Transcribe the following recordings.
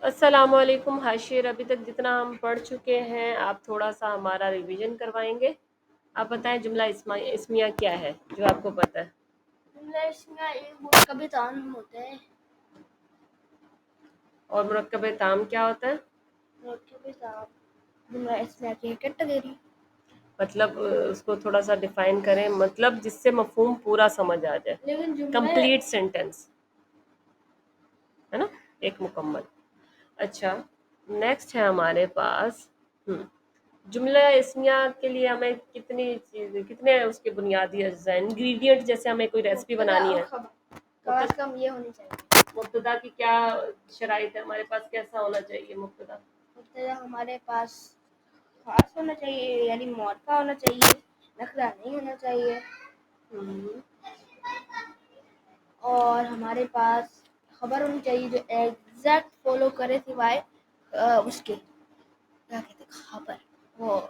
السلام علیکم حاشر، ابھی تک جتنا ہم پڑھ چکے ہیں آپ تھوڑا سا ہمارا ریویژن کروائیں گے. آپ بتائیں جملہ اسمیہ کیا ہے جو آپ کو پتہ ہے. جملہ اسمیہ ایک مرکب تام ہوتا ہے. اور مرکب تام کیا ہوتا ہے؟ مرکب تام جملہ اسمیہ کی کیٹیگری. مطلب اس کو تھوڑا سا ڈیفائن کریں، مطلب جس سے مفہوم پورا سمجھ آ جائے. لیکن کمپلیٹ سینٹینس ہے نا، ایک مکمل. اچھا نیکسٹ ہے ہمارے پاس جملہ اسمیہ کے لیے ہمیں کتنے اس کے بنیادی اجزاء انگریڈینٹ، جیسے ہمیں کوئی ریسیپی بنانی ہے کم از کم یہ ہونی چاہیے. مبتدا کی کیا شرائط ہے ہمارے پاس، کیسا ہونا چاہیے مبتدا؟ مبتدا ہمارے پاس خاص ہونا چاہیے، یعنی معرفہ ہونا چاہیے، نخرہ نہیں ہونا چاہیے. اور ہمارے پاس خبر ہونی چاہیے جو ایگزیکٹ فالو کرے سوائے اس کے کیا کہتے ہیں خبر، وہ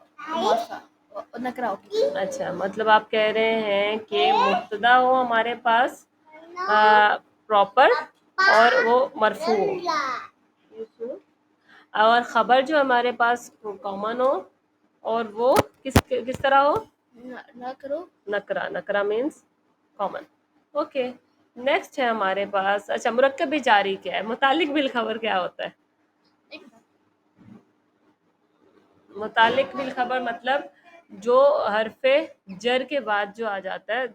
نکرا ہوگی. اچھا مطلب آپ کہہ رہے ہیں کہ مبتدا ہو ہمارے پاس پراپر اور وہ مرفوع ہو، اور خبر جو ہمارے پاس کامن ہو اور وہ کس طرح ہو، نکرا مینس کامن. اوکے نیکسٹ ہے ہمارے پاس. اچھا مرکب جاری کیا ہے؟ متعلق بالخبر کیا ہوتا ہے؟ متعلق بالخبر مطلب جو حرف جر کے بعد جو آ جاتا ہے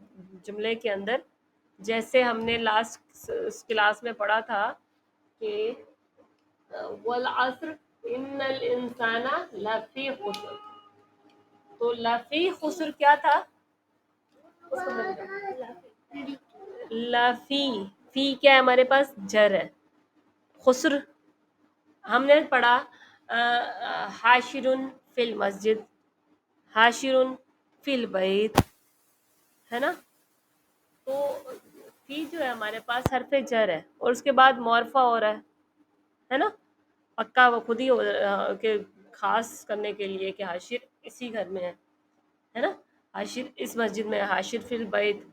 جملے کے اندر. جیسے ہم نے لاسٹ کلاس میں پڑھا تھا کہ والعصر ان الانسان لفی خسر، تو لفی خسر کیا تھا؟ لفی فی کیا ہے ہمارے پاس؟ جر ہے. خسر ہم نے پڑھا حاشرن فی المسجد، حاشرن فی البیت، ہے نا. تو فی جو ہے ہمارے پاس حرف جر ہے اور اس کے بعد معرفہ ہو رہا ہے نا. پکا وہ خود ہی کہ خاص کرنے کے لیے کہ حاشر اسی گھر میں ہے نا، حاشر اس مسجد میں، حاشر فی البیت،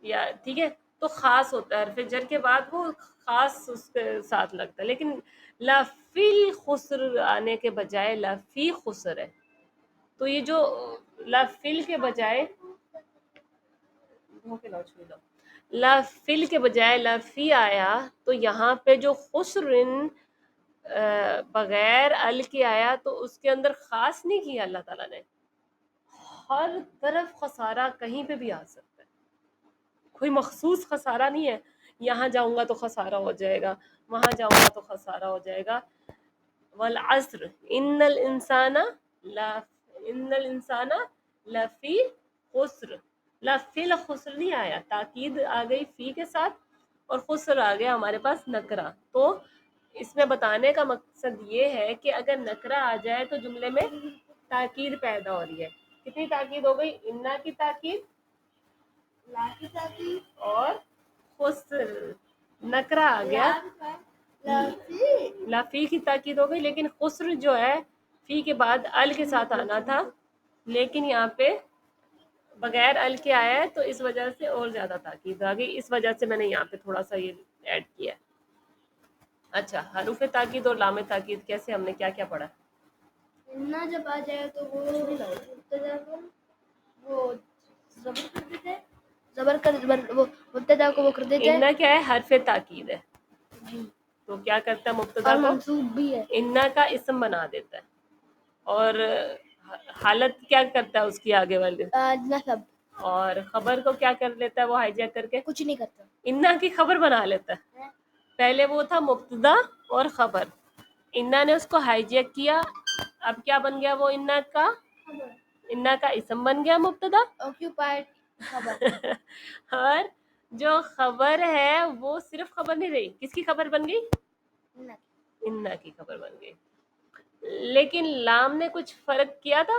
یا ٹھیک ہے. تو خاص ہوتا ہے حرف جر کے بعد، وہ خاص اس کے ساتھ لگتا ہے. لیکن لفی الخسر آنے کے بجائے لفی خسر ہے. تو یہ جو لفل کے بجائے لفل کے بجائے لفی آیا، تو یہاں پہ جو خسرن بغیر ال کے آیا تو اس کے اندر خاص نہیں کیا اللہ تعالیٰ نے. ہر طرف خسارہ کہیں پہ بھی آ سکتا ہے، کوئی مخصوص خسارہ نہیں ہے یہاں جاؤں گا تو خسارہ ہو جائے گا، وہاں جاؤں گا تو خسارہ ہو جائے گا. والعصر ان الانسان لفی خسر، لفی الخسر نہیں آیا، تاکید آ گئی فی کے ساتھ اور خسر آ گیا ہمارے پاس نکرہ. تو اس میں بتانے کا مقصد یہ ہے کہ اگر نکرہ آ جائے تو جملے میں تاکید پیدا ہو رہی ہے. کتنی تاکید ہو گئی؟ انا کی تاکید، لا کی تاکید اور خسر. نکرہ آ گیا، لافی کی تاکید ہو گئی، لیکن خسر جو ہے فی کے بعد ال کے ساتھ آنا تھا، لیکن یہاں پہ بغیر ال کے آیا ہے تو اس وجہ سے اور زیادہ تاکید آ گئی. اس وجہ سے میں نے یہاں پہ تھوڑا سا یہ ایڈ کیا ہے. اچھا حروف تاکید اور لام تاکید کیسے، ہم نے کیا کیا پڑھا؟ انا جب آ جائے تو وہ مبتدا کو وہ زبر کر دیتے ہیں، وہ مبتدا کو وہ کر دیتے ہیں. انا کیا ہے؟ حرف تاکید ہے. تو کیا کرتا ہے مبتدا اور کو؟ منصوب بھی ہے. انا کا اسم بنا دیتا ہے. اور حالت کیا کرتا ہے اس کی آگے والی؟ نصب. اور خبر کو کیا کر لیتا ہے وہ ہائی جیک کر کے؟ کچھ نہیں کرتا، انا کی خبر بنا لیتا ہے. پہلے وہ تھا مبتدا اور خبر، انا نے اس کو ہائی جیک کیا. اب کیا بن گیا وہ؟ انا کا اسم بن گیا مبتدا، آکیوپائڈ خبر. اور جو خبر ہے وہ صرف خبر نہیں رہی، کس کی خبر بن گئی؟ انا کی خبر بن گئی. لیکن لام نے کچھ فرق کیا تھا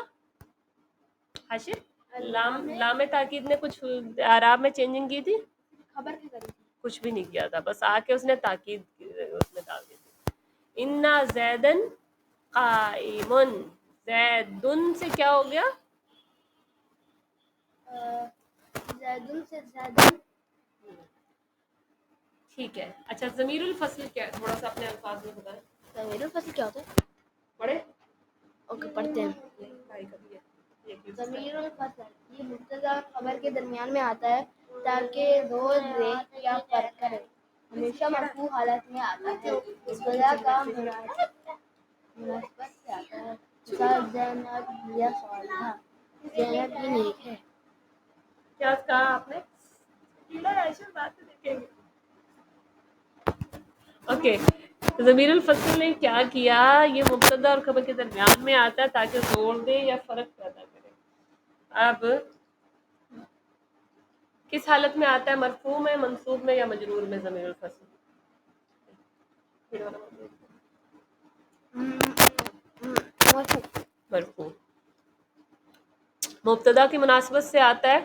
حاشر؟ لام تاکید نے کچھ اعراب میں چینجنگ کی تھی؟ خبر کی کری، کچھ بھی نہیں کیا تھا، بس آ کے اس نے تاکید اس میں ڈال دی تھی. انا زیدن قائمن، زیدن سے کیا ہو گیا؟ زیدن سے زیدن. ٹھیک ہے. اچھا ضمیر الفصل کیا ہے؟ تھوڑا سا اپنے الفاظ میں بتائیں. ضمیر الفصل کیا ہوتا ہے؟ پڑھے اوکے پڑھتے ہیں. بھائی کبھی ہے ضمیر الفصل یہ مبتدا اور خبر کے درمیان میں آتا ہے تاکہ زور دے یا فرق کرے. ہمیشہ مرفوع حالت میں آتا ہے. ابتدا کا مناسبت سے آتا ہے. مثال زینب یا صالحہ. زینب بھی نیک ہے. کیا کہا آپ نے؟ بات دیکھیں گے. اوکے ضمیر الفصل نے کیا کیا؟ یہ مبتدا اور خبر کے درمیان میں آتا ہے تاکہ زور دے یا فرق پیدا کرے. اب کس حالت میں آتا ہے؟ مرفوع میں، منصوب میں یا مجرور میں ضمیر الفصل؟ مرفوع. مبتدا کی مناسبت سے آتا ہے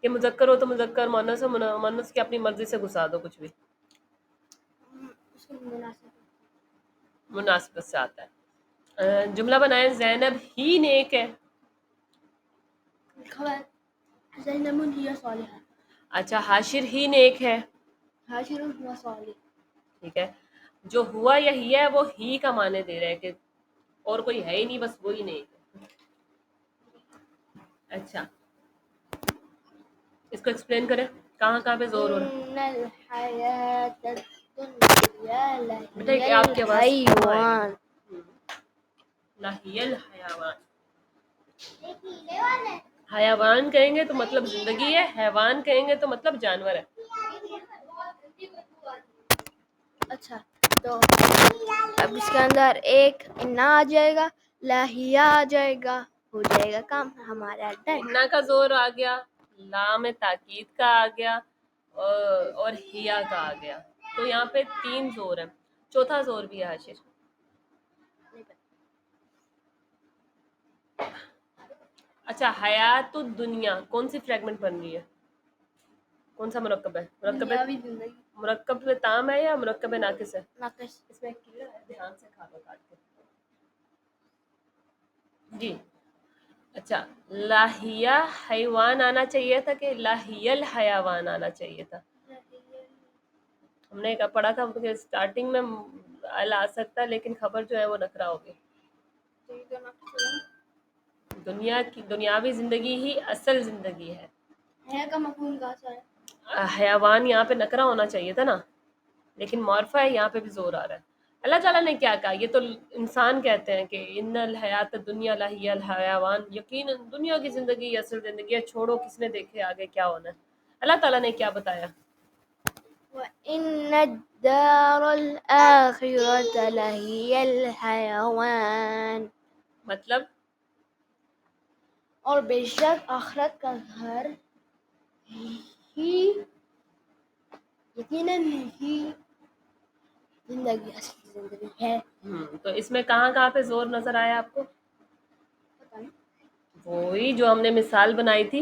کہ مذکر ہو تو مذکر، مؤنث ہو مؤنث کی اپنی مرضی سے گھسا دو کچھ بھی. مناسبت سے آتا ہے. جملہ بنائیں زینب ہی نیک ہے. خبر زینب ہی صالحہ. اچھا حاشر ہی نیک ہے. حاشر ہوا صالح. ٹھیک ہے. جو ہوا یا ہی ہے وہ ہی کا معنی دے رہا ہے کہ اور کوئی ہے ہی نہیں، بس وہی نیک ہے. اچھا اس کو ایکسپلین کریں کہاں کہاں پہ زور ہو رہا ہے. ان الحیات الدنیا بیٹا لہی آپ کی آواز کم آ رہی ہے. الحیوان. لہی الحیوان. حیوان کہیں گے تو مطلب زندگی ہے، حیوان کہیں گے تو مطلب جانور ہے. اچھا تو اب اس کے اندر ایک انا آ جائے گا، لاہیا آ جائے گا، ہو جائے گا کام ہمارا ڈن. انا کا زور آ گیا، لام تاکید کا آ گیا، اور ہیا کا آ گیا. تو یہاں پہ 3 زور ہیں. چوتھا زور بھی ہے حاشر. اچھا حیات الدنیا کون سی فریگمنٹ بن رہی ہے؟ کون سا مرکب ہے؟ دنیاوی زندگی. مرکب میں تام ہے یا مرکب ناقص ہے؟ ناقص. اس میں کلیئر ہے، دھیان سے کھا لو کاٹ کے. جی اچھا لاہیا حیوان آنا چاہیے تھا کہ لاہیل حیوان آنا چاہیے تھا؟ ہم نے پڑھا تھا کہ اسٹارٹنگ میں ال آ سکتا ہے لیکن خبر جو ہے وہ نکرا ہوگی. دنیا کی دنیاوی زندگی ہی اصل زندگی ہے. ہے کا مفہوم کہاں سے ہے؟ حیوان یہاں پہ نکرا ہونا چاہیے تھا نا، لیکن معرفہ ہے، یہاں پہ بھی زور آ رہا ہے. اللہ تعالیٰ نے کیا کہا؟ یہ تو انسان کہتے ہیں کہ ان الحیات الدنیا لہی الحیوان، یقیناً دنیا کی زندگی اصل زندگی ہے، چھوڑو کس نے دیکھے آگے کیا ہونا ہے. اللہ تعالیٰ نے کیا بتایا؟ وَإِنَّ الدَّارَ الْآخِرَةَ لَهِيَ الْحَيَوَانُ. مطلب اور بے شک آخرت کا گھر ہی یقیناً ہی زندگی اصلی زندگی ہے. تو اس میں کہاں کہاں پہ زور نظر آیا آپ کو؟ وہی جو ہم نے مثال بنائی تھی،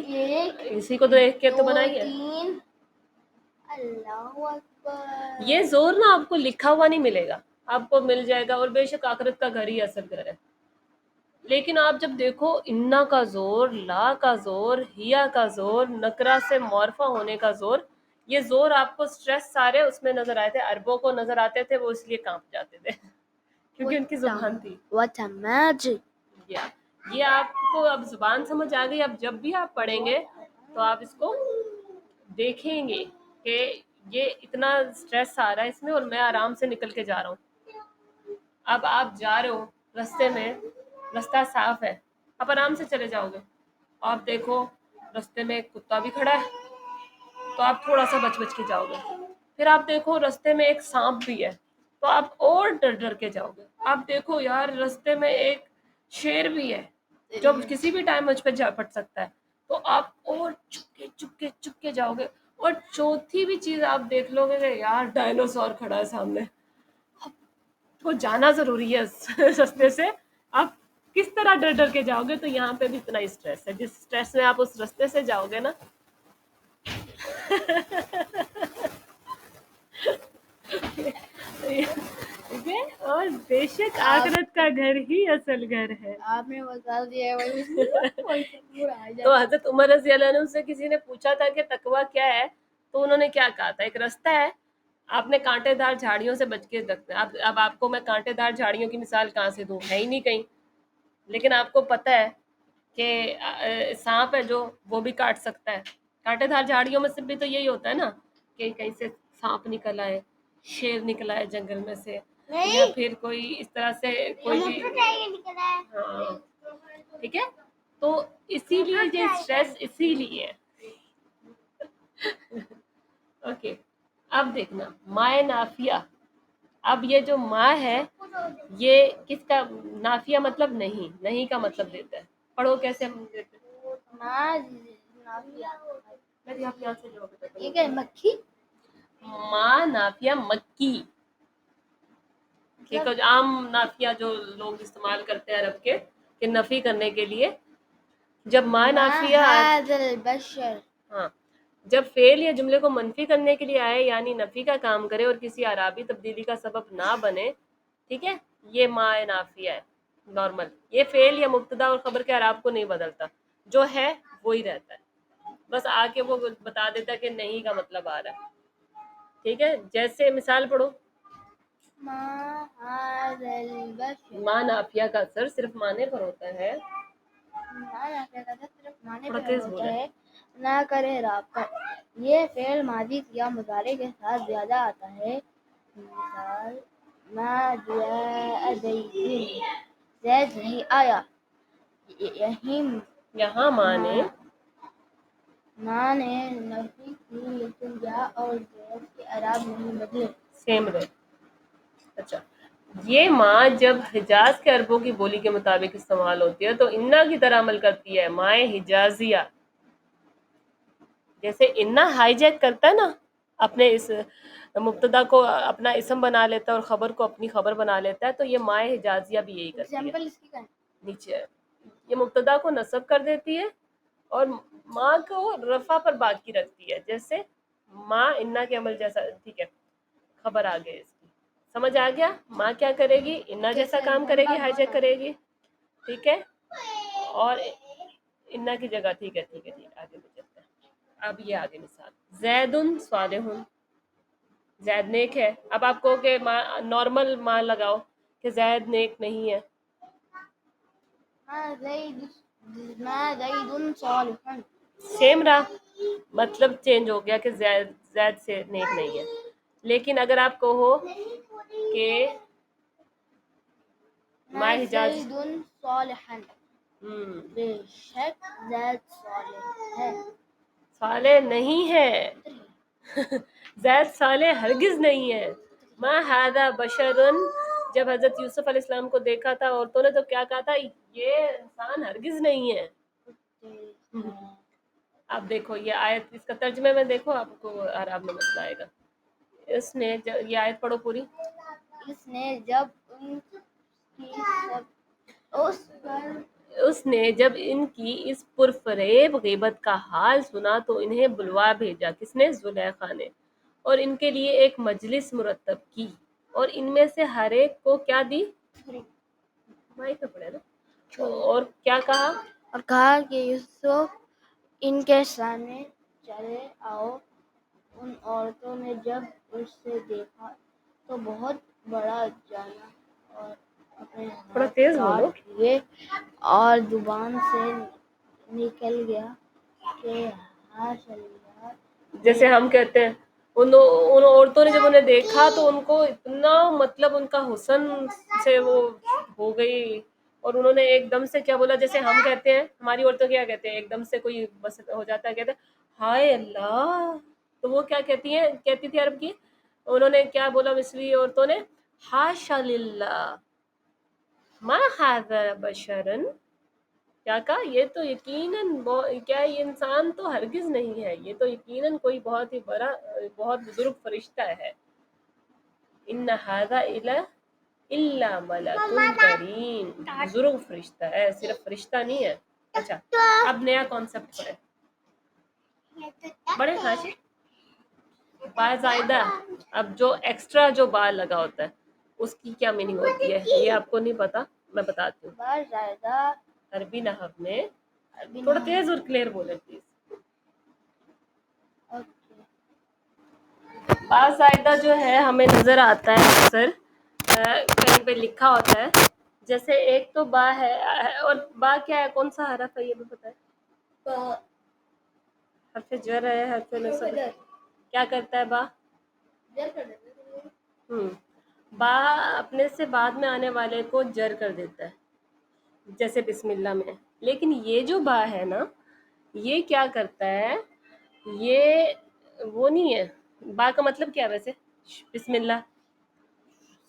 اسی کو دیکھ کے تو بنائی ہے. 2 3 اللہ اکبر. یہ زور نا آپ کو لکھا ہوا نہیں ملے گا، آپ کو مل جائے گا اور بے شک آخرت کا گھر ہی اصل گھر ہے. لیکن آپ جب دیکھو انا کا زور، لا کا زور، ہیا کا زور، نکرا سے معرفہ ہونے کا زور، یہ زور آپ کو سٹریس سارے اس میں نظر آئے تھے. عربوں کو نظر آتے تھے، وہ اس لیے کانپ جاتے تھے کیونکہ ان کی زبان تھی. What a magic. یہ آپ کو اب زبان سمجھ آ گئی. اب جب بھی آپ پڑھیں گے تو آپ اس کو دیکھیں گے کہ یہ اتنا سٹریس آ رہا ہے اس میں اور میں آرام سے نکل کے جا رہا ہوں. اب آپ جا رہے ہو رستے میں، رستہ صاف ہے، آپ آرام سے چلے جاؤ گے. آپ دیکھو رستے میں ایک کتا بھی کھڑا ہے تو آپ تھوڑا سا بچ بچ کے جاؤ گے. پھر آپ دیکھو رستے میں ایک سانپ بھی ہے تو آپ اور ڈر ڈر کے جاؤ گے. آپ دیکھو یار رستے میں ایک شیر بھی ہے جو کسی بھی ٹائم مجھ پہ جا پڑ سکتا ہے تو آپ اور چپ کے جاؤ گے. اور چوتھی بھی چیز آپ دیکھ لو گے کہ یار ڈائنوسور کھڑا ہے سامنے، تو جانا ضروری ہے اس رستے سے. آپ کس طرح ڈر ڈر کے جاؤ گے؟ تو یہاں پہ بھی اتنا ہی اسٹریس ہے. جس اسٹریس میں آپ اس رستے سے جاؤ گے نا اور بے شک آخرت کا گھر ہی اصل گھر ہے. آپ نے بتا دیا تو حضرت عمر رضی اللہ عنہ سے کسی نے پوچھا تھا کہ تقویٰ کیا ہے، تو انہوں نے کیا کہا تھا؟ ایک رستہ ہے، آپ نے کانٹے دار جھاڑیوں سے بچ کے رکھنا ہے. اب آپ کو میں کانٹے دار جھاڑیوں کی مثال کہاں سے دوں؟ ہے ہی نہیں کہیں. لیکن آپ کو پتہ ہے کہ سانپ ہے جو وہ بھی کاٹ سکتا ہے. کانٹے دار جھاڑیوں میں سے بھی تو یہی ہوتا ہے نا کہ کہیں سے سانپ نکل آئے، شیر نکل آئے جنگل میں سے، یا پھر کوئی اس طرح سے کوئی بھی. ہاں ٹھیک ہے. تو اسی لیے یہ اسٹریس اسی لیے ہے. اوکے. اب دیکھنا مائے نافیہ. اب یہ جو ماں ہے یہ کس کا نافیہ مطلب نہیں، نہیں کا مطلب دیتا ہے. پڑھو کیسے ہم دیتے ہیں. ماں نافیہ میری آپ یہاں سے جو یہ کیا ہے؟ مکھی. ماں نافیہ مکی. ٹھیک ہے. عام نافیہ جو لوگ استعمال کرتے ہیں عرب کے کہ نفی کرنے کے لیے. جب ماں نافیہ هذا البشر. ہاں جب فعل یا جملے کو منفی کرنے کے لیے آئے یعنی نفی کا کام کرے اور کسی اعرابی تبدیلی کا سبب نہ بنے، ٹھیک ہے، یہ ماں نافیہ ہے. نارمل یہ فعل یا مبتدا اور خبر کے اعراب کو نہیں بدلتا، جو ہے وہی رہتا ہے. بس آ کے وہ بتا دیتا ہے کہ نہیں کا مطلب آ رہا ہے. ٹھیک ہے. جیسے مثال پڑھو. ما هذا البشر. ماں نافیہ کا اثر صرف معنی پر ہوتا ہے. ماں نافیہ کا صرف معنی تھوڑا پہ تیز ہوتا بولے. ہے، نہ کرے رابطہ. یہ فعل ماضی یا مضارع کے ساتھ زیادہ آتا ہے. مثال ما جاء زید. زید نہیں آیا. یہاں ماں نے ماں نے نفی کی لیکن یا اور زید کے اعراب نہیں بدلے. سیم رہے. اچھا یہ ماں جب حجاز کے عربوں کی بولی کے مطابق استعمال ہوتی ہے تو انا کی طرح عمل کرتی ہے. مائیں حجازیہ. جیسے انا ہائی جیک کرتا ہے نا، اپنے اس مبتدا کو اپنا اسم بنا لیتا ہے اور خبر کو اپنی خبر بنا لیتا ہے، تو یہ مائیں حجازیہ بھی یہی کرتی ہے. ایگزامپل اس کی کیا ہے؟ نیچے ہے. یہ مبتدا کو نصب کر دیتی ہے اور ماں کو رفع پر باقی رکھتی ہے. جیسے ماں انا کے عمل جیسا. ٹھیک ہے. خبر آ گئی اس کی. سمجھ آ گیا؟ ماں کیا کرے گی؟ انا جیسا کام کرے گی، ہائی جیک کرے گی. ٹھیک ہے. اور انا کی جگہ. ٹھیک ہے ٹھیک ہے ٹھیک ہے. آگے چلتے ہیں. اب یہ آگے مثال زیدن صالح. زید نیک ہے. اب آپ کو کہ نارمل ماں لگاؤ کہ زید نیک نہیں ہے. ما زید صالح. سیم رہا، مطلب چینج ہو گیا کہ زید سے نیک نہیں ہے. لیکن اگر آپ کہو کہ ما ماں حجاز زید صالحا. بے شک زید صالح ہے. صالح نہیں ہے. زید صالح ہرگز نہیں ہے. ما ھذا بشر. جب حضرت یوسف علیہ السلام کو دیکھا تھا عورتوں نے تو کیا کہا تھا؟ یہ انسان ہرگز نہیں ہے. اب دیکھو یہ آیت، اس کا ترجمے میں دیکھو آپ کو آرام میں مسئلہ آئے گا. اس نے یہ آیت پڑھو پوری. اس نے جب ان کی اس نے جب ان کی اس پرفریب غیبت کا حال سنا تو انہیں بلوا بھیجا. کس نے؟ زلیخا نے. اور ان کے لیے ایک مجلس مرتب کی اور ان میں سے ہر ایک کو کیا دی؟ مائک پہ پڑے نا. اور کیا کہا؟ اور کہا کہ یوسف ان کے سامنے چلے آؤ. ان عورتوں نے جب اسے دیکھا تو بہت بڑا جانا اور اپنے تھوڑا ہاتھ تیز بولو. کاٹ لیے اور زبان سے نکل گیا کہ حاش اللہ. جیسے ہم کہتے ہیں ان عورتوں نے جب انہیں دیکھا تو ان کو اتنا مطلب ان کا حسن سے وہ ہو گئی اور انہوں نے ایک دم سے کیا بولا. جیسے ہم کہتے ہیں، ہماری عورتوں کیا کہتے ہیں ایک دم سے کوئی بس ہو جاتا ہے کہتے ہیں ہائے اللہ. تو وہ کیا کہتی تھی عرب کی. انہوں نے کیا بولا مصری عورتوں نے؟ حاشا للہ ما ھذا بشرن. کیا کہا؟ یہ تو یقیناً کیا یہ انسان تو ہرگز نہیں ہے، یہ تو یقیناً کوئی بہت ہی بڑا بہت بزرگ فرشتہ ہے. ان ھذا الا ملک کریم. بزرگ فرشتہ ہے، صرف فرشتہ نہیں ہے. اچھا اب نیا کانسیپٹ پڑھے. بڑے خاشے با زائدہ. اب جو ایکسٹرا جو با لگا ہوتا ہے اس کی کیا میننگ ہوتی ہے یہ آپ کو نہیں پتا، میں بتاتی ہوں. با زائدہ عربی نحو میں تھوڑا تیز اور کلیئر بولے پلیز. با زائدہ جو ہے ہمیں نظر آتا ہے اکثر کہیں پہ لکھا ہوتا ہے، جیسے ایک تو با ہے، اور با کیا ہے، کون سا حرف ہے یہ بھی پتہ ہے؟ حرف جر ہے، حرف نصب ہے. کیا کرتا ہے با؟ با اپنے سے بعد میں آنے والے کو جر کر دیتا ہے، جیسے بسم اللہ میں. لیکن یہ جو با ہے نا، یہ کیا کرتا ہے، یہ وہ نہیں ہے. با کا مطلب کیا ہے ویسے؟ بسم اللہ،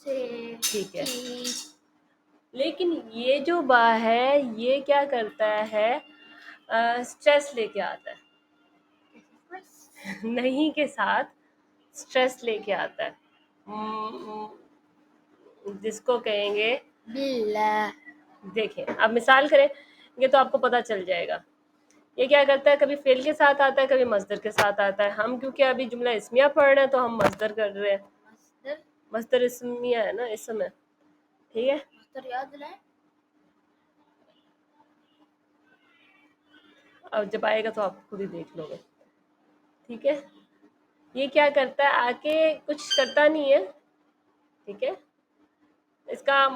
ٹھیک ہے. لیکن یہ جو با ہے یہ کیا کرتا ہے، اسٹریس لے کے آتا ہے. نہیں کے ساتھ اسٹریس لے کے آتا ہے، جس کو کہیں گے باللہ. دیکھیں اب مثال کریں گے تو آپ کو پتہ چل جائے گا. یہ کیا کرتا ہے، کبھی فعل کے ساتھ آتا ہے، کبھی مصدر کے ساتھ آتا ہے. ہم کیونکہ ابھی جملہ اسمیہ پڑھ رہے ہیں تو ہم مصدر کر رہے ہیں. مصدر اسمیہ ہے نا، اسم ہے، ٹھیک ہے. مصدر یاد دلائیں. اب جب آئے گا تو آپ خود ہی دیکھ لو گے، ٹھیک ہے. یہ کیا کرتا ہے، آ کے کچھ کرتا نہیں ہے، ٹھیک ہے. اس کا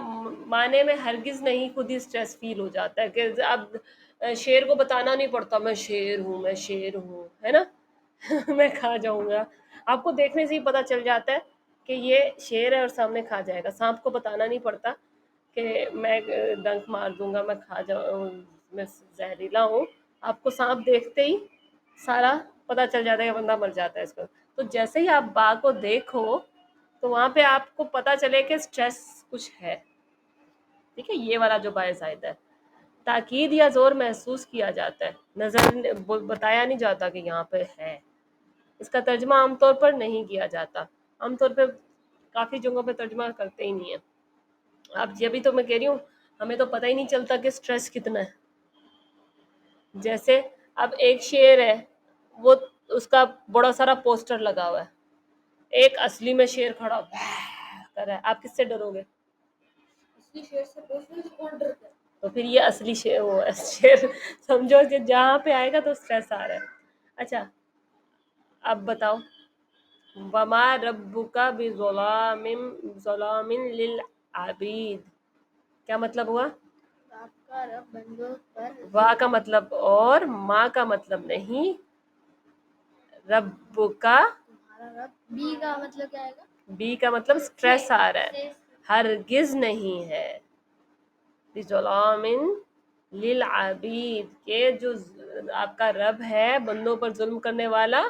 معنی میں ہرگز نہیں، خود ہی اسٹریس فیل ہو جاتا ہے کہ اب شیر کو بتانا نہیں پڑتا میں شیر ہوں، میں شیر ہوں، ہے نا. میں کھا جاؤں گا. آپ کو دیکھنے سے ہی پتہ چل جاتا ہے کہ یہ شیر ہے اور سامنے کھا جائے گا. سانپ کو بتانا نہیں پڑتا کہ میں ڈنک مار دوں گا، میں کھا جاؤں، میں زہریلا ہوں. آپ کو سانپ دیکھتے ہی سارا پتہ چل جاتا ہے کہ بندہ مر جاتا ہے اس کو. تو جیسے ہی آپ با کو دیکھو تو وہاں پہ آپ کو پتہ چلے کہ اسٹریس کچھ ہے، ٹھیک ہے. یہ والا جو با زائدہ ہے، تاکید یا زور محسوس کیا جاتا ہے، نظر بتایا نہیں جاتا کہ یہاں پہ ہے. اس کا ترجمہ عام طور پر نہیں کیا جاتا. عام طور پہ کافی جگہوں پہ ترجمہ کرتے ہی نہیں ہیں. اب یہ بھی تو میں کہہ رہی ہوں، ہمیں تو پتہ ہی نہیں چلتا کہ اسٹریس کتنا ہے. جیسے اب ایک شیر ہے، وہ اس کا بڑا سارا پوسٹر لگا ہوا ہے، ایک اصلی میں شیر کھڑا کر رہا ہے. آپ کس سے ڈرو گے؟ اصلی شیر سے پوچھنے سے کون ڈرتا ہے؟ تو پھر یہ اصلی شیر، وہ شیر سمجھو کہ جہاں پہ آئے گا تو اسٹریس آ رہا ہے. اچھا اب بتاؤ، وما ربک بظلام للعبید، کیا مطلب ہوا؟ آپ کا رب بندوں پر وا کا مطلب اور ماں کا مطلب نہیں، رب کا. تمہارا رب. بی کا مطلب کیا آئے گا؟ بی کا مطلب اسٹریس آ رہا ہے، ہرگز نہیں ہے. بظلام للعبید، کہ جو آپ کا رب ہے بندوں پر ظلم کرنے والا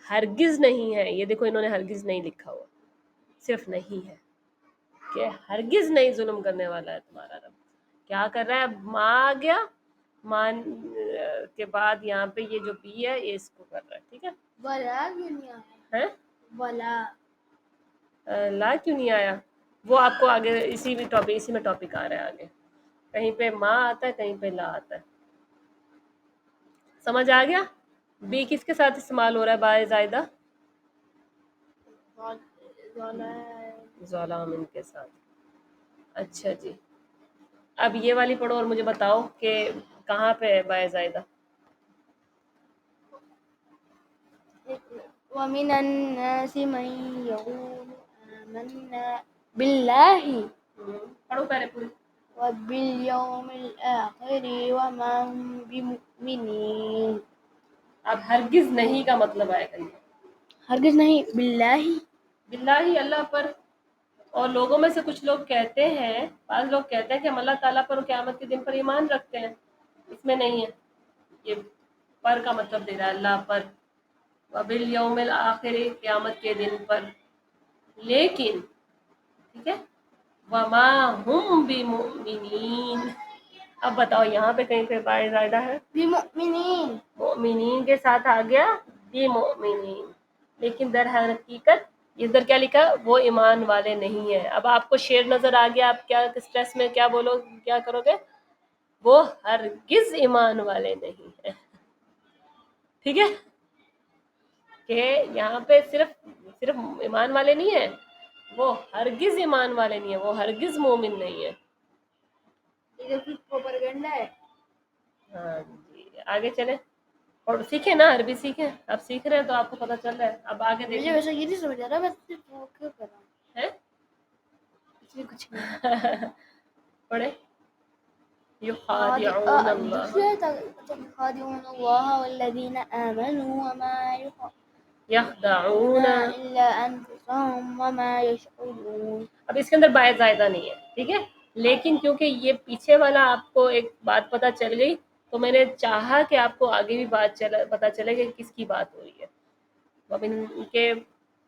ہرگز نہیں ہے. یہ دیکھو انہوں نے ہرگز نہیں لکھا ہوا، صرف نہیں ہے، کہ ہرگز نہیں ظلم کرنے والا ہے تمہارا رب. کیا کر رہا ہے؟ ماں آ گیا، ماں کے بعد یہاں پہ یہ جو بی ہے یہ اس کو کر رہا ہے، ٹھیک ہے. ولا کیوں نہیں آیا؟ ہے ولا. لا کیوں نہیں آیا؟ وہ آپ کو آگے اسی میں ٹاپک آ رہا ہے آگے. کہیں پہ ماں آتا ہے، کہیں پہ لا آتا ہے. سمجھ آ گیا؟ بی کس کے ساتھ استعمال ہو رہا ہے با زائدہ؟ ظلام کے ساتھ. اچھا جی، اب یہ والی پڑھو اور مجھے بتاؤ کہ کہاں پہ ہے با زائدہ. ومن الناس من يقول آمنا بالله پڑھو پہلے پوری. وباليوم الآخر وما هم بمؤمنين. اب ہرگز نہیں کا مطلب آئے گا. ہرگز نہیں، باللہ. باللہ اللہ پر. اور لوگوں میں سے کچھ لوگ کہتے ہیں، بعض لوگ کہتے ہیں کہ ہم اللہ تعالیٰ پر اور قیامت کے دن پر ایمان رکھتے ہیں. اس میں نہیں ہے، یہ پر کا مطلب دے رہا ہے اللہ پر، وبالیوم الآخر قیامت کے دن پر. لیکن ٹھیک ہے، وما ہم بمؤمنین. اب بتاؤ یہاں پہ کہیں پہ با زائدہ ہے؟ بمؤمنین. مؤمنین کے ساتھ آ گیا بمؤمنین، لیکن در حقیقت ادھر کیا لکھا؟ وہ ایمان والے نہیں ہیں. اب آپ کو شیر نظر آ گیا، آپ کیا اسٹریس میں کیا بولو، کیا کرو گے؟ وہ ہرگز ایمان والے نہیں ہیں، ٹھیک ہے. کہ یہاں پہ صرف ایمان والے نہیں ہیں، وہ ہرگز ایمان والے نہیں ہیں، وہ ہرگز مومن نہیں ہیں. یہ پروپیگنڈا ہے. ہاں جی، آگے چلیں. اور سیکھیں نا، عربی سیکھیں، اب سیکھ رہے ہیں تو آپ کو پتہ چل رہا ہے، اب آگے مجھے دیکھیں ویسے یہ نہیں سمجھ آ رہا، میں صرف وہ کیوں کر رہا ہوں، ہیں اس لیے کچھ نہیں. پڑھے یخادعون اللہ دوسری آیت يخادعون الله والذين آمنوا وما یخدعون. إلا أنفسهم وما يشعرون. اب اس کے اندر باعث زائدہ نہیں ہے، ٹھیک ہے، لیکن کیونکہ یہ پیچھے والا آپ کو ایک بات پتہ چل گئی تو میں نے چاہا کہ آپ کو آگے بھی بات پتہ چلے کہ کس کی بات ہو رہی ہے. اب ان کے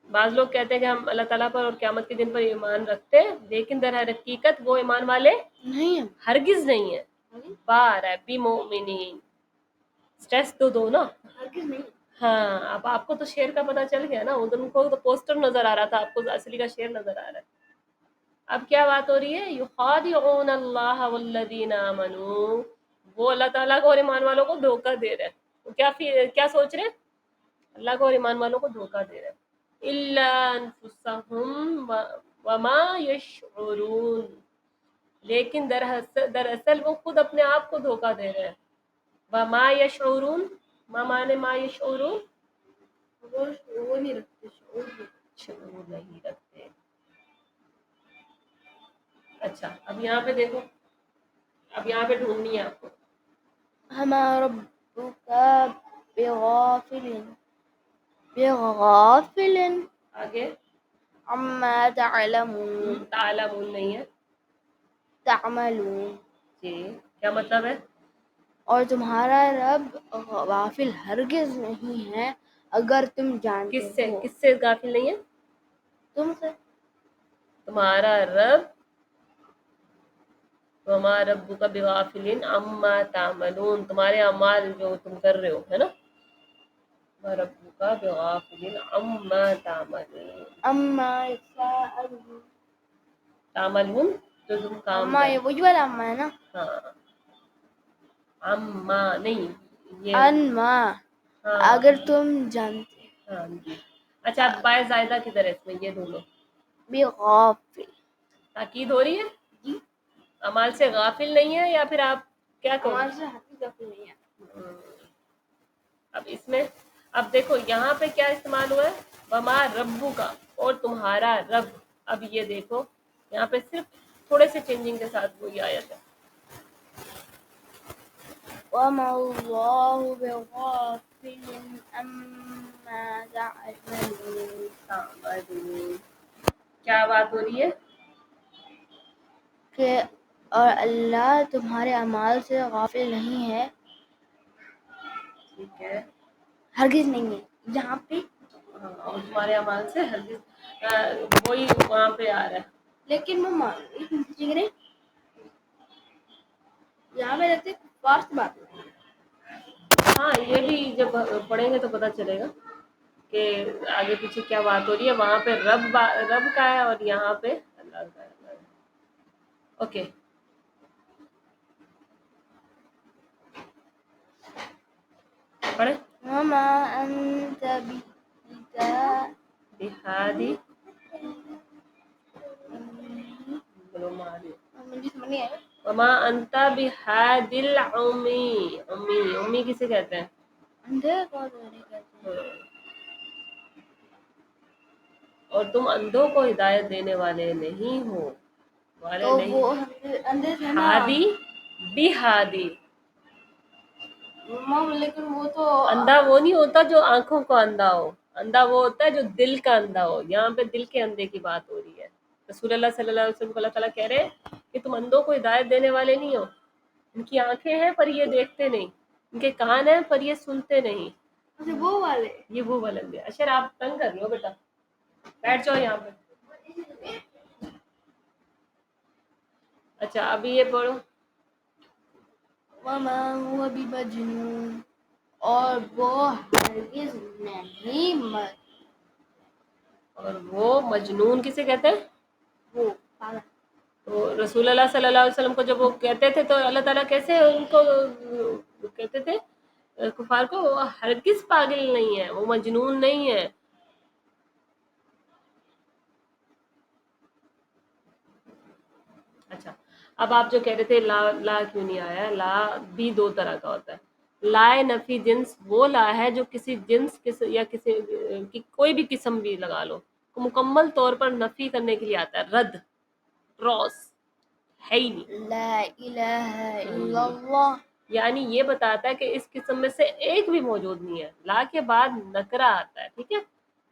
بعض لوگ کہتے ہیں کہ ہم اللہ تعالیٰ پر اور قیامت کے دن پر ایمان رکھتے ہیں، لیکن در حقیقت وہ ایمان والے نہیں ہے. ہرگز نہیں ہیں. باربی مومنین اسٹریس تو دو نا. ہرگز نہیں. ہاں اب آپ کو تو شعر کا پتہ چل گیا نا، ان کو تو پوسٹر نظر آ رہا تھا، آپ کو اصلی کا شعر نظر آ رہا ہے. اب کیا بات ہو رہی ہے؟ یخادعون اللہ والذین آمنوا، وہ اللہ تعالیٰ کو اور ایمان والوں کو دھوکہ دے رہے ہیں. وہ کیا سوچ رہے ہیں؟ اللہ کو اور ایمان والوں کو دھوکہ دے رہے ہیں. الا انفسہم وما یشعرون، لیکن دراصل وہ خود اپنے آپ کو دھوکہ دے رہے ہیں. وما یشعرون، ما مانے ما یشعرون، وہ نہیں رکھتے شعور نہیں رکھتے. اچھا اب یہاں پہ دیکھو، اب یہاں پہ ڈھونڈنی ہے آپ کو. ہما ربک بغافل آگے عما تعلمون تعلمون نہیں ہے تعملون. جی کیا مطلب ہے؟ اور تمہارا رب غافل ہرگز نہیں ہے اگر تم جانتے ہو. کس سے غافل نہیں ہے؟ تم سے. تمہارا رب وما ربک بغافل عما تعملون، تمہارے اعمال جو تم کر رہے ہو، ہے نا. وما ربک بغافل عما تعملون، اما يتساءلون. تعملون جو تم کام اما کر. یہ وہی والا اما ہے نا. ہاں عما نہیں یہ انما ہاں اگر تم جانتے. ہاں جی. اچھا اب باعث زائدہ کدھر ہے اس میں؟ یہ دونوں بغافل. تاکید ہو رہی ہے. جی اعمال سے غافل نہیں ہے یا پھر آپ کیا کہو؟ ہمارے سے ہرگز غافل نہیں ہے. اب اس میں اب دیکھو یہاں پہ کیا استعمال ہوا ہے؟ وما ربو کا اور تمہارا رب. اب یہ دیکھو یہاں پہ صرف تھوڑے سے چینجنگ کے ساتھ وہی آیت ہے. وما الله بغافل عما تعملون. کیا بات ہو رہی ہے؟ کہ اور اللہ تمہارے اعمال سے غافل نہیں ہے، ٹھیک ہے. ہرگز نہیں ہے. یہاں پہ اور تمہارے اعمال سے ہرگز وہی وہاں پہ آ رہا ہے. لیکن مما یہاں پہ رہتے کفار سے بات ہوتی ہے. ہاں یہ بھی جب پڑھیں گے تو پتہ چلے گا کہ آگے پیچھے کیا بات ہو رہی ہے. وہاں پہ رب کا ہے اور یہاں پہ اللہ کا ہے. اوکے پڑھیں. وما انت بہادی مجھے سمجھ نہیں آیا. وما انت بہادی العمی، امی کسے کہتے ہیں؟ اندھے کو نہیں کہتے ہیں. اور تم اندھوں کو ہدایت دینے والے نہیں ہو، والے تو نہیں. وہ اندھے تھے نا ہادی بہادی. لیکن وہ تو اندھا وہ نہیں ہوتا جو آنکھوں کو اندھا ہو، اندھا وہ ہوتا ہے جو دل کا اندھا ہو. یہاں پہ دل کے اندھے کی بات ہو رہی ہے. رسول اللہ صلی اللہ علیہ وسلم کو اللہ تعالیٰ کہہ رہے ہیں کہ تم اندھوں کو ہدایت دینے والے نہیں ہو. ان کی آنکھیں ہیں پر یہ دیکھتے نہیں، ان کے کان ہیں پر یہ سنتے نہیں. وہ والے یہ وہ والے اندھے. اشر آپ تنگ کر لو بیٹا، بیٹھ جاؤ یہاں پہ. اچھا ابھی یہ پڑھو. وما هو بمجنون، اور وہ ہرگز نہیں اور وہ مجنون کسے کہتے ہیں؟ وہ پاگل. تو رسول اللہ صلی اللہ علیہ وسلم کو جب وہ کہتے تھے تو اللہ تعالیٰ کیسے ان کو کہتے تھے کفار کو؟ وہ ہرگز پاگل نہیں ہے، وہ مجنون نہیں ہے. اچھا اب آپ جو کہہ رہے تھے لا کیوں نہیں آیا؟ لا بھی دو طرح کا ہوتا ہے. لائے نفی جنس وہ لا ہے جو کسی جنس یا کسی کی کوئی بھی قسم بھی لگا لو کو مکمل طور پر نفی کرنے کے لیے آتا ہے، رد، کراس، ہے ہی نہیں، لا الہ الا اللہ. یعنی یہ بتاتا ہے کہ اس قسم میں سے ایک بھی موجود نہیں ہے. لا کے بعد نکرہ آتا ہے، ٹھیک ہے،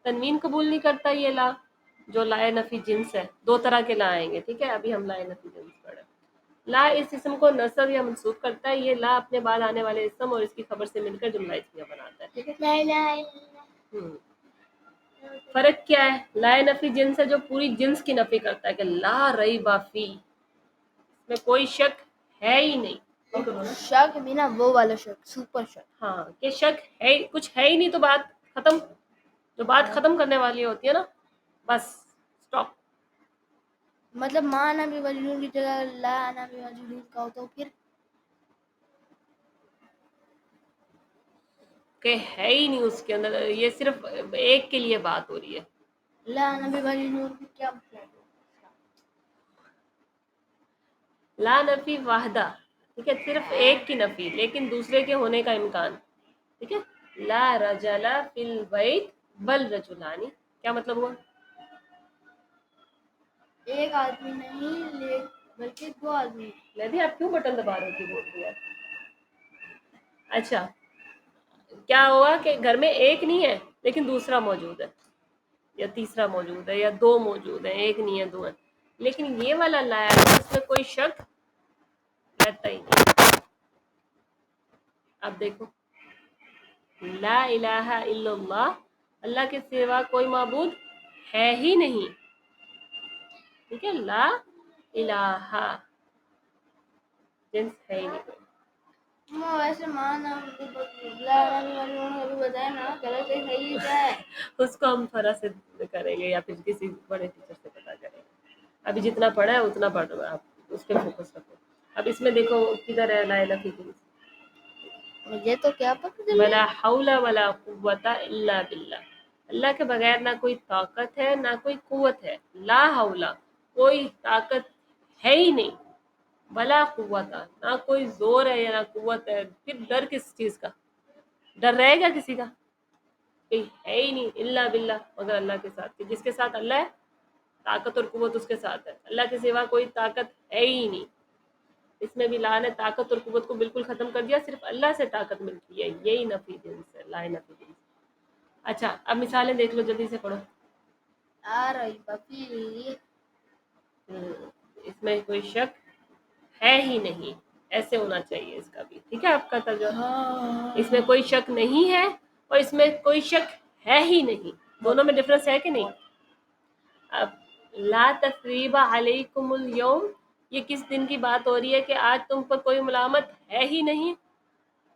تنوین قبول نہیں کرتا یہ لا جو لائے نفی جنس ہے. دو طرح کے لا آئیں گے، ٹھیک ہے، ابھی ہم لائے نفی جنس پڑھ رہے ہیں. لا اس اسم کو نصب یا منصوب کرتا ہے. یہ لا اپنے بعد آنے والے اسم اور اس کی خبر سے مل کر جملہ اسمیہ بناتا ہے، ٹھیک ہے. لا الہ الا اللہ. فرق کیا ہے؟ لائے نفی جنس ہے جو پوری جنس کی نفی کرتا ہے کہ لا ریب فی، اس میں کوئی شک ہے ہی نہیں. شک بھی نا وہ والا شک، سپر شک. ہاں کہ شک ہے، کچھ ہے ہی نہیں تو بات ختم. جو بات ختم کرنے والی ہوتی ہے نا، بس سٹاپ. مطلب ماں نبی مجنون کی جگہ لا نبی مجنون کا ہو تو پھر کہ ہے ہی نہیں اس کے اندر، یہ صرف ایک کے لیے بات ہو رہی ہے. لا نبی مجنون کی کیا مطلب؟ لا نفی واحدہ، ٹھیک ہے، صرف ایک کی نفی لیکن دوسرے کے ہونے کا امکان، ٹھیک ہے. لا رجل فی البیت بل رجلانی، کیا مطلب ہوا؟ ایک آدمی نہیں بلکہ دو آدمی. مہدی آپ کیوں بٹن دبا رہے کی بورڈ پہ؟ اچھا، کیا ہوا کہ گھر میں ایک نہیں ہے لیکن دوسرا موجود ہے، یا تیسرا موجود ہے، یا دو موجود ہیں، ایک نہیں ہے دو ہے. لیکن یہ والا لایا ہے اس میں کوئی شک رہتا ہی نہیں. اب دیکھو، لا الہ الا اللہ، اللہ کے سوا کوئی معبود ہے ہی نہیں، ٹھیک ہے. لا الہ جنس ہے ہی نہیں. ویسے ماں نام لا نبی مجنون ابھی بتائے نا، غلط ہے صحیح کیا ہے؟ اس کو ہم فرا سے کریں گے یا پھر کسی بڑے ٹیچر سے پتا کریں گے. ابھی جتنا پڑھا ہے اتنا پڑھ رہا ہے، آپ اس پہ فوکس رکھو. اب اس میں دیکھو کدھر ہے لا الہ فی جنس. مجھے تو کیا پتہ چل ولا حول ولا قوت الا باللہ، اللہ کے بغیر نہ کوئی طاقت ہے نہ کوئی قوت ہے. لا حول، کوئی طاقت ہے ہی نہیں، ولا قوت، نہ کوئی زور ہے یا نہ قوت ہے. پھر ڈر کس چیز کا؟ ڈر رہے گا کسی کا؟ کوئی ہے ہی نہیں، الا باللہ، مگر اللہ کے ساتھ. کہ جس کے ساتھ اللہ ہے طاقت اور قوت اس کے ساتھ ہے. اللہ کے سوا کوئی طاقت ہے ہی نہیں. اس میں بھی لا نے طاقت اور قوت کو بالکل ختم کر دیا، صرف اللہ سے طاقت ملتی ہے. یہی نفی جنس ہے، لا نفی جنس. اچھا اب مثالیں دیکھ لو، جلدی سے پڑھو. آ رہی بفی. اس میں کوئی شک ہے ہی نہیں، ایسے ہونا چاہیے اس کا بھی، ٹھیک ہے. آپ کا ترجمہ اس میں کوئی شک نہیں ہے اور اس میں کوئی شک ہے ہی نہیں، دونوں میں ڈفرنس ہے کہ نہیں. اب لا تثریب علیکم اليوم، یہ کس دن کی بات ہو رہی ہے کہ آج تم پر کوئی ملامت ہے ہی نہیں.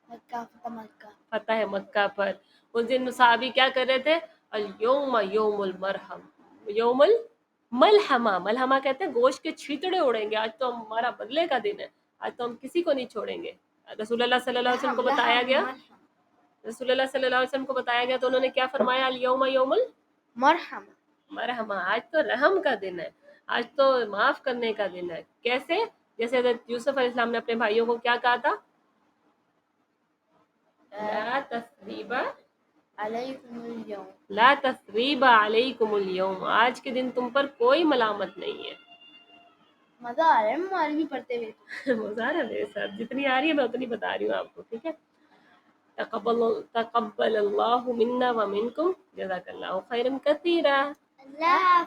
مکہ فتح مکہ، فتح مکہ پر. اس دن صحابی کیا کر رہے تھے؟ الیوم یوم المرحم، یوم الملحمہ. ملحمہ کہتے ہیں گوشت کے چھیتڑے اڑیں گے، آج تو ہمارا بدلے کا دن ہے، آج تو ہم کسی کو نہیں چھوڑیں گے. رسول اللہ صلی اللہ علیہ وسلم کو بتایا گیا، رسول اللہ صلی اللہ علیہ وسلم کو بتایا گیا تو انہوں نے کیا فرمایا؟ الیوم یوم مرحمہ. مرحمہ، آج تو رحم کا دن ہے، آج تو معاف کرنے کا دن ہے. کیسے؟ جیسے حضرت یوسف علیہ السلام نے اپنے بھائیوں کو کیا کہا تھا؟ لا تثریب علیکم اليوم، لا تثریب علیکم اليوم، آج کے دن تم پر کوئی ملامت نہیں ہے. مزہ آ رہا ہے ہماری بھی پڑھتے ہوئے. مزہ آ رہا ہے میرے ساتھ، جتنی آ رہی ہے میں اتنی بتا رہی ہوں آپ کو، ٹھیک ہے. تقبل اللہ منا ومنکم، جزاک اللہ خیرا کثیرا.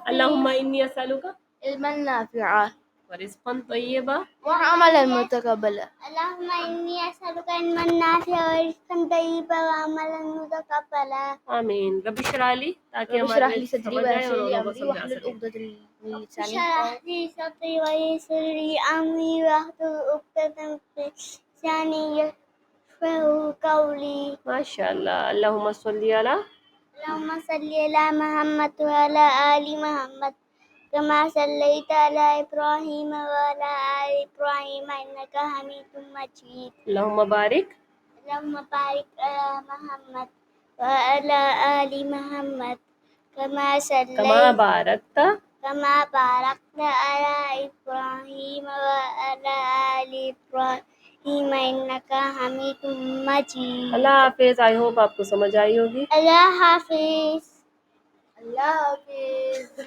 اللہم انی اسألک علما نافعا ورزقا طیبا وعملا متقبلا. اللهم إني أسألك علما نافعا ورزقا طيبا وعملا متقبلا. آمین. رب اشرح لی، تاکہ رب اشرح ہمارے لي صدري سمجھ آئے اور ويسر لي اوروں کو أمري سمجھا واحلل سکیں. عقدة من لساني اشرح لي صدري ويسر لي أمري واحلل عقدة من لساني يفقهوا قولي. ماشاء اللہ. اللہم صلی علی اللهم صل على محمد وعلى آل محمد كما صليت على إبراهيم وعلى آل إبراهيم إنك حميد مجيد. اللہم بارک اللهم بارك على محمد وعلى آل محمد كما کما صليت بارکتا كما باركت على إبراهيم وعلى آل إبراهيم إبراهيم إنك حميد مجيد. اللہ حافظ. آئی ہوپ آپ کو سمجھ آئی ہوگی. اللہ حافظ. اللہ حافظ.